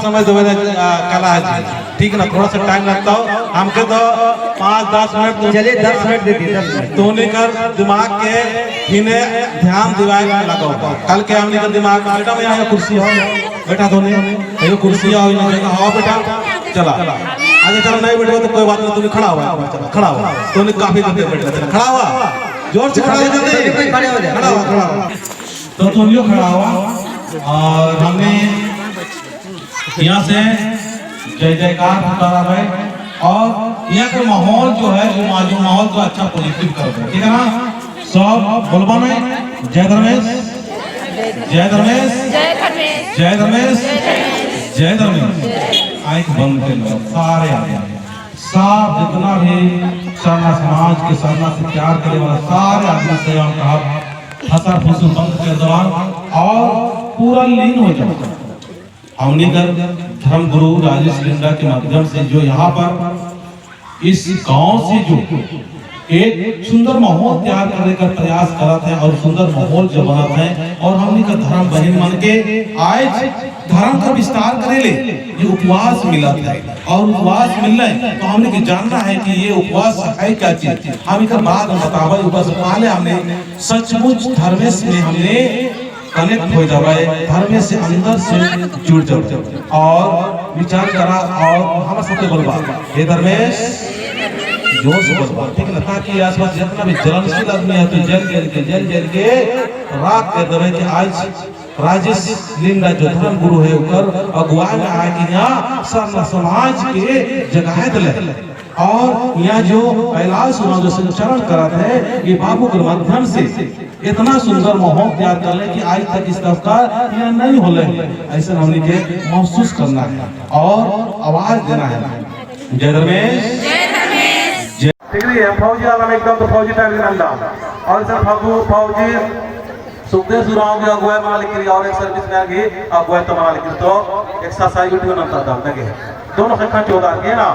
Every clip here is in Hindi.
समय दो कला है ठीक ना, थोड़ा सा टाइम लगता हो हमके तो 5-10 मिनट। चलिए 10 मिनट दे दिए, 10 मिनट तो कर दिमाग के इन्हें ध्यान दिवाए में लगाओ। कल के हमने का दिमाग बेटा मैं यहाँ कुर्सी हो बेटा धोने ये कुर्सी आओ हाँ बेटा चला अच्छा चलो नहीं बैठो तो कोई बात नहीं, तुमने खड़ा हुआ चला खड़ा हुआ तुमने काफी देर बैठ खड़ा हुआ जोर से खड़ा हो जल्दी खड़ा हुआ तो तुम लोग खड़ा हुआ और हमने यहाँ से जय जयकार पुकारा भाई और यहाँ का माहौल जो है जो माहौल को अच्छा पॉजिटिव कर दो ठीक है ना। सब बोलबा में जय धर्मेश जय धर्मेश जय धर्मेश जय धर्मेश जय धर्मेश आंख बंद कर लो सारे आगे सब जितना भी शर्मा समाज के शर्मा से प्यार करने वाला सारे आदमी से कहा हसर फुसुर बंद के दौरान और पूरा लीन हो जाओ। हमने धर्म गुरु राजेश लिंडा के माध्यम से जो यहाँ पर इस गांव से जो एक सुंदर माहौल तैयार करने का प्रयास करते हैं और सुंदर माहौल जो बनाते हैं और हमने का धर्म बहन मान के आज धर्म का विस्तार करे ले ये उपवास मिला था और उपवास मिलना है तो हमने के जानना है कि ये उपवास है क्या चीज। हम इधर बात बतावा उपवास पहले हमने सचमुच धर्मेश में हमने कनेक्ट हो जाए धर्मेश से अंदर से जुड़ जाए और विचार करा और हमारे साथ बोलवा ये धर्मेश जोर से बोलवा ठीक है ना, ताकि आसपास जितना भी जलनशील आदमी है तो जल के रात के दबे के आज राजेश लिंडा जो धर्म गुरु है ऊपर अगुवाई में आए कि यहाँ सब समाज के जगह दिले और यहाँ जो कैलाश जो संचरण कराते हैं ये बाबू के माध्यम से इतना सुंदर माहौल तैयार कर ले कि आज तक इस तरफ का यहाँ नहीं हो रहे ऐसा हमने के महसूस करना है और आवाज देना है। जय धर्मेश ठीक है फौजी आलम एकदम तो फौजी टाइप नंदा और सर फौजी सुखदेव सुराव की अगुवाई मालिक की और एक सर्विस में आगे अगुवाई तो मालिक तो एक साथ साई वीडियो ना था लगे दोनों से खा 14 के ना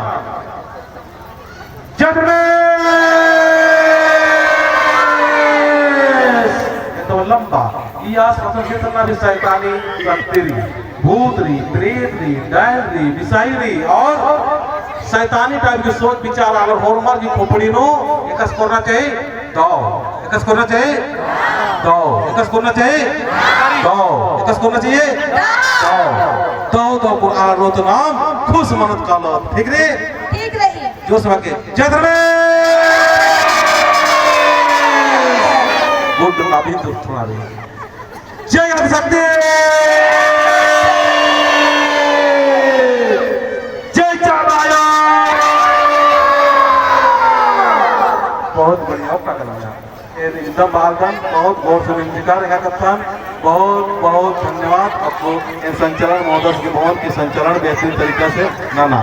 तो लंबा ये आसपास कितना भी शैतानी शक्ति भूतरी प्रेतरी डायरी विषाईरी और शैतानी टाइप की सोच विचार अगर होरमर की खोपड़ी नो एकस करना चाहिए दो एकस करना चाहिए दो एकस करना चाहिए दो एकस करना चाहिए दो दो कुरान रोत नाम खुश मनत कालो ठीक रे ठीक रही जो सब के जय धर्मेश गुड नाबी तो थोड़ा रे जय आदिशक्ति बहुत बढ़िया एकदम बालगन बहुत गौर से इंतजार रखा कप्तान बहुत बहुत धन्यवाद आपको संचालन महोदय के बहुत की संचालन बेहतरीन तरीके से ना